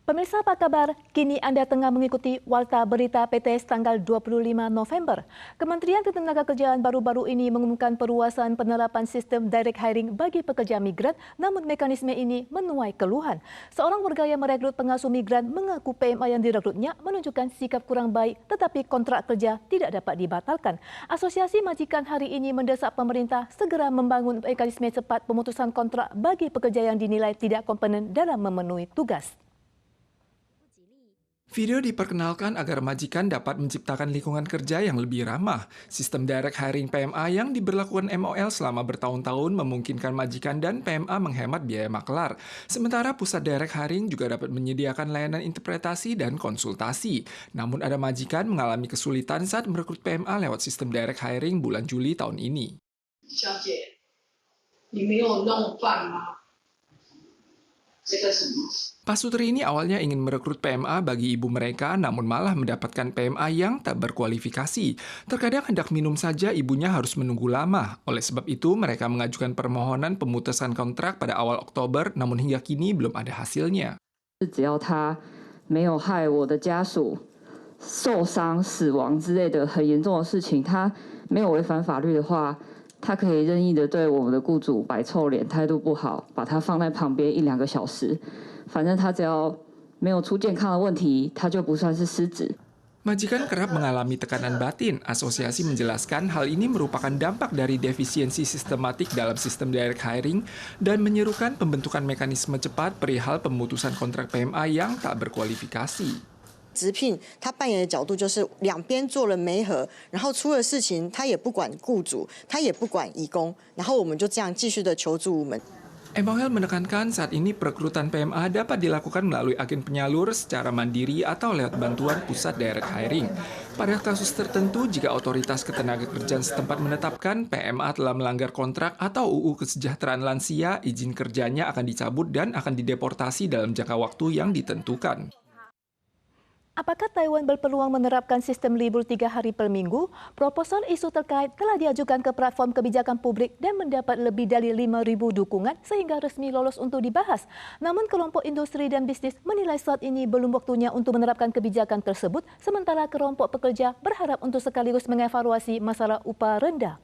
Pemirsa apa kabar? Kini Anda tengah mengikuti Warta Berita PTS tanggal 25 November. Kementerian Ketenagakerjaan baru-baru ini mengumumkan perluasan penerapan sistem direct hiring bagi pekerja migran, namun mekanisme ini menuai keluhan. Seorang warga yang merekrut pengasuh migran mengaku PMA yang direkrutnya menunjukkan sikap kurang baik, tetapi kontrak kerja tidak dapat dibatalkan. Asosiasi Majikan hari ini mendesak pemerintah segera membangun mekanisme cepat pemutusan kontrak bagi pekerja yang dinilai tidak kompeten dalam memenuhi tugas. Video diperkenalkan agar majikan dapat menciptakan lingkungan kerja yang lebih ramah. Sistem direct hiring PMA yang diberlakukan MOL selama bertahun-tahun memungkinkan majikan dan PMA menghemat biaya maklar. Sementara pusat direct hiring juga dapat menyediakan layanan interpretasi dan konsultasi. Namun ada majikan mengalami kesulitan saat merekrut PMA lewat sistem direct hiring bulan Juli tahun ini. Pak Sutri ini awalnya ingin merekrut PMA bagi ibu mereka, namun malah mendapatkan PMA yang tak berkualifikasi. Terkadang hendak minum saja ibunya harus menunggu lama. Oleh sebab itu, mereka mengajukan permohonan pemutusan kontrak pada awal Oktober, namun hingga kini belum ada hasilnya. 只要他没有害我的家属受伤、死亡之类的很严重的事情，他没有违反法律的话，他可以任意的对我们的雇主摆臭脸、态度不好，把他放在旁边1-2个小时。反正他只要没有出健康的问题，他就不算是失职。 Majikan kerap mengalami tekanan batin. Asosiasi menjelaskan hal ini merupakan dampak dari defisiensi sistematik dalam sistem direct hiring dan menyerukan pembentukan mekanisme cepat perihal pemutusan kontrak PMA yang tak berkualifikasi. 直聘他扮演的角度就是两边做了媒合，然后出了事情他也不管雇主，他也不管移工，然后我们就这样继续的求助无门。 MOL menekankan saat ini perekrutan PMA dapat dilakukan melalui agen penyalur secara mandiri atau lewat bantuan pusat direct hiring. Pada kasus tertentu, jika otoritas ketenagakerjaan setempat menetapkan PMA telah melanggar kontrak atau UU Kesejahteraan Lansia, izin kerjanya akan dicabut dan akan dideportasi dalam jangka waktu yang ditentukan. Apakah Taiwan berpeluang menerapkan sistem libur 3 hari per minggu? Proposal isu terkait telah diajukan ke platform kebijakan publik dan mendapat lebih dari 5.000 dukungan sehingga resmi lolos untuk dibahas. Namun kelompok industri dan bisnis menilai saat ini belum waktunya untuk menerapkan kebijakan tersebut, sementara kelompok pekerja berharap untuk sekaligus mengevaluasi masalah upah rendah.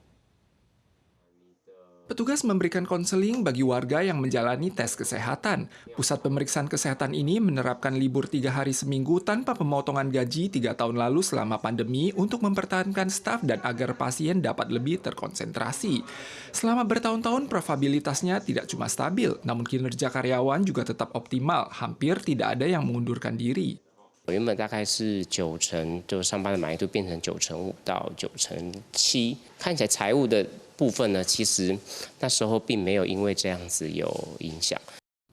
Petugas memberikan konseling bagi warga yang menjalani tes kesehatan. Pusat pemeriksaan kesehatan ini menerapkan libur 3 hari seminggu tanpa pemotongan gaji 3 tahun lalu selama pandemi untuk mempertahankan staf dan agar pasien dapat lebih terkonsentrasi. Selama bertahun-tahun profitabilitasnya tidak cuma stabil, namun kinerja karyawan juga tetap optimal, hampir tidak ada yang mengundurkan diri. 原本大概是90%，就上班的满意度变成95%到97%，看起来财务的部分呢，其实那时候并没有因为这样子有影响。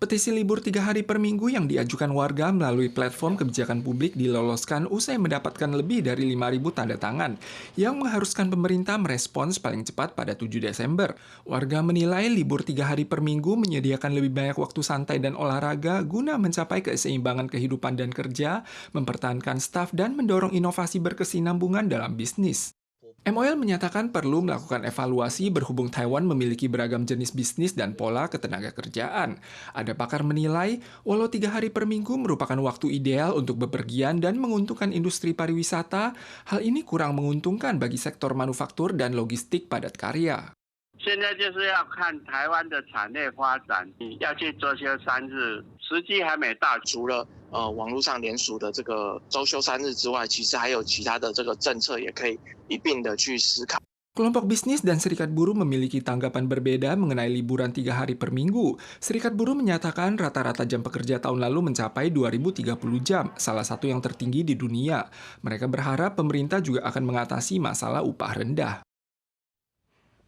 Petisi libur 3 hari per minggu yang diajukan warga melalui platform kebijakan publik diloloskan usai mendapatkan lebih dari 5.000 tanda tangan yang mengharuskan pemerintah merespons paling cepat pada 7 Desember. Warga menilai libur 3 hari per minggu menyediakan lebih banyak waktu santai dan olahraga guna mencapai keseimbangan kehidupan dan kerja, mempertahankan staf, dan mendorong inovasi berkesinambungan dalam bisnis. MOL menyatakan perlu melakukan evaluasi berhubung Taiwan memiliki beragam jenis bisnis dan pola ketenagakerjaan. Ada pakar menilai, walau 3 hari per minggu merupakan waktu ideal untuk bepergian dan menguntungkan industri pariwisata, hal ini kurang menguntungkan bagi sektor manufaktur dan logistik padat karya. 现在就是要看台湾的产业发展，要去周休3日，时机还没到。除了网络上联署的这个周休3日之外，其实还有其他的这个政策也可以一并的去思考。 Kelompok bisnis dan serikat buruh memiliki tanggapan berbeda mengenai liburan 3 hari per minggu. Serikat buruh menyatakan rata-rata jam pekerja tahun lalu mencapai 2.030 jam, salah satu yang tertinggi di dunia. Mereka berharap pemerintah juga akan mengatasi masalah upah rendah.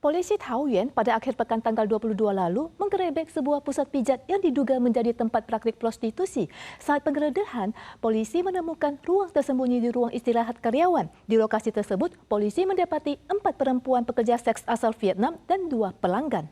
Polisi Taoyuan pada akhir pekan tanggal 22 lalu menggerebek sebuah pusat pijat yang diduga menjadi tempat praktik prostitusi. Saat penggeledahan, polisi menemukan ruang tersembunyi di ruang istirahat karyawan. Di lokasi tersebut, polisi mendapati 4 perempuan pekerja seks asal Vietnam dan 2 pelanggan.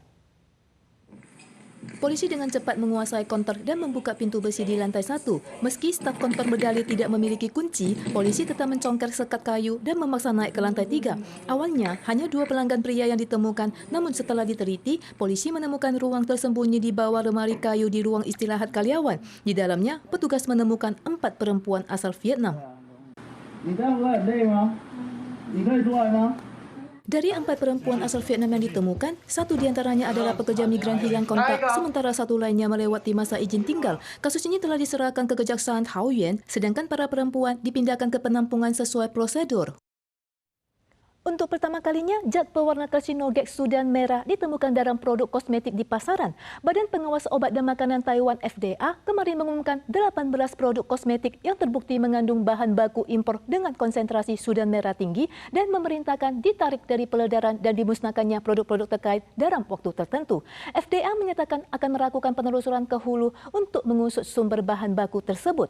Polisi dengan cepat menguasai konter dan membuka pintu besi di lantai 1. Meski staf konter berdalih tidak memiliki kunci, polisi tetap mencongkel sekat kayu dan memaksa naik ke lantai 3. Awalnya, hanya 2 pelanggan pria yang ditemukan, namun setelah diteliti, polisi menemukan ruang tersembunyi di bawah lemari kayu di ruang istirahat karyawan. Di dalamnya, petugas menemukan 4 perempuan asal Vietnam. Dari 4 perempuan asal Vietnam yang ditemukan, 1 diantaranya adalah pekerja migran hilang kontak, sementara 1 lainnya melewati masa izin tinggal. Kasus ini telah diserahkan ke Kejaksaan Taoyuan, sedangkan para perempuan dipindahkan ke penampungan sesuai prosedur. Untuk pertama kalinya, zat pewarna karsinogen Sudan merah ditemukan dalam produk kosmetik di pasaran. Badan Pengawas Obat dan Makanan Taiwan FDA kemarin mengumumkan 18 produk kosmetik yang terbukti mengandung bahan baku impor dengan konsentrasi Sudan merah tinggi dan memerintahkan ditarik dari peredaran dan dimusnahkannya produk-produk terkait dalam waktu tertentu. FDA menyatakan akan melakukan penelusuran ke hulu untuk mengusut sumber bahan baku tersebut.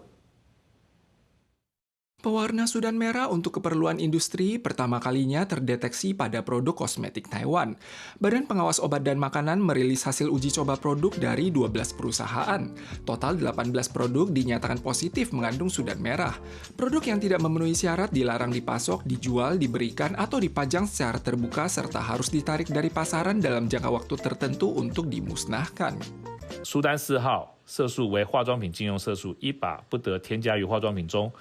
Pewarna Sudan merah untuk keperluan industri pertama kalinya terdeteksi pada produk kosmetik Taiwan. Badan Pengawas Obat dan Makanan merilis hasil uji coba produk dari 12 perusahaan. Total 18 produk dinyatakan positif mengandung Sudan merah. Produk yang tidak memenuhi syarat dilarang dipasok, dijual, diberikan, atau dipajang secara terbuka serta harus ditarik dari pasaran dalam jangka waktu tertentu untuk dimusnahkan. Sudan 4号色素为化妆品禁用色素，依法不得添加于化妆品中。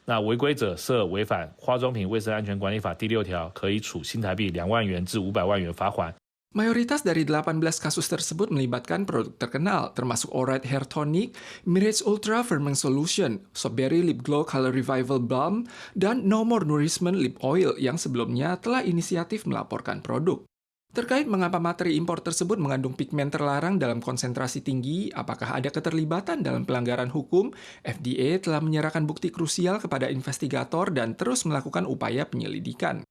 那违规者涉违反化妆品卫生安全管理法第6条，可以处新台币2万元至500万元罚款。 Mayoritas dari 18 kasus tersebut melibatkan produk terkenal, termasuk Oride Hair Tonic, Mirage Ultra Firming Solution, Soberry Lip Glow Color Revival Balm, dan No More Nourishment Lip Oil yang sebelumnya telah inisiatif melaporkan produk. Terkait mengapa materi impor tersebut mengandung pigmen terlarang dalam konsentrasi tinggi, apakah ada keterlibatan dalam pelanggaran hukum, FDA telah menyerahkan bukti krusial kepada investigator dan terus melakukan upaya penyelidikan.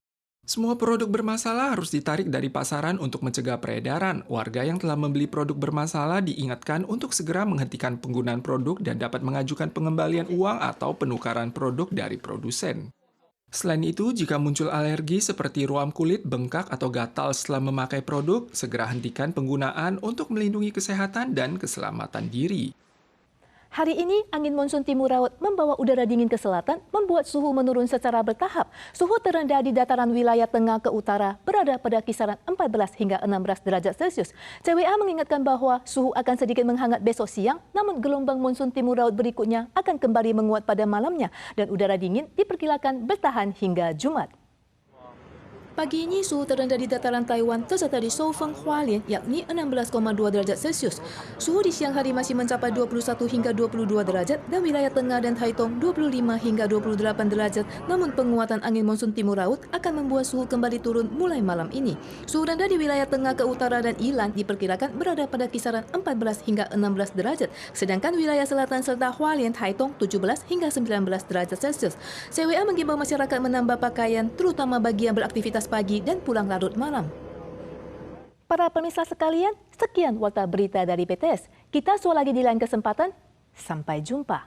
Semua produk bermasalah harus ditarik dari pasaran untuk mencegah peredaran. Warga yang telah membeli produk bermasalah diingatkan untuk segera menghentikan penggunaan produk dan dapat mengajukan pengembalian uang atau penukaran produk dari produsen. Selain itu, jika muncul alergi seperti ruam kulit, bengkak, atau gatal setelah memakai produk, segera hentikan penggunaan untuk melindungi kesehatan dan keselamatan diri. Hari ini, angin monsun timur laut membawa udara dingin ke selatan, membuat suhu menurun secara bertahap. Suhu terendah di dataran wilayah tengah ke utara berada pada kisaran 14 hingga 16 derajat Celcius. CWA mengingatkan bahwa suhu akan sedikit menghangat besok siang, namun gelombang monsun timur laut berikutnya akan kembali menguat pada malamnya, dan udara dingin diperkirakan bertahan hingga Jumat. Pagi ini, suhu terendah di dataran Taiwan tercatat di Shoufeng, Hualien, yakni 16,2 derajat Celcius. Suhu di siang hari masih mencapai 21 hingga 22 derajat dan wilayah tengah dan Taitung 25 hingga 28 derajat. Namun penguatan angin monsun timur laut akan membuat suhu kembali turun mulai malam ini. Suhu rendah di wilayah tengah ke utara dan Ilan diperkirakan berada pada kisaran 14 hingga 16 derajat. Sedangkan wilayah selatan serta Hualien, Taitung 17 hingga 19 derajat Celcius. CWA mengimbau masyarakat menambah pakaian, terutama bagi yang beraktivitas pagi dan pulang larut malam. Para pemirsa sekalian, sekian warta berita dari PTS. Kita jumpa lagi di lain kesempatan. Sampai jumpa.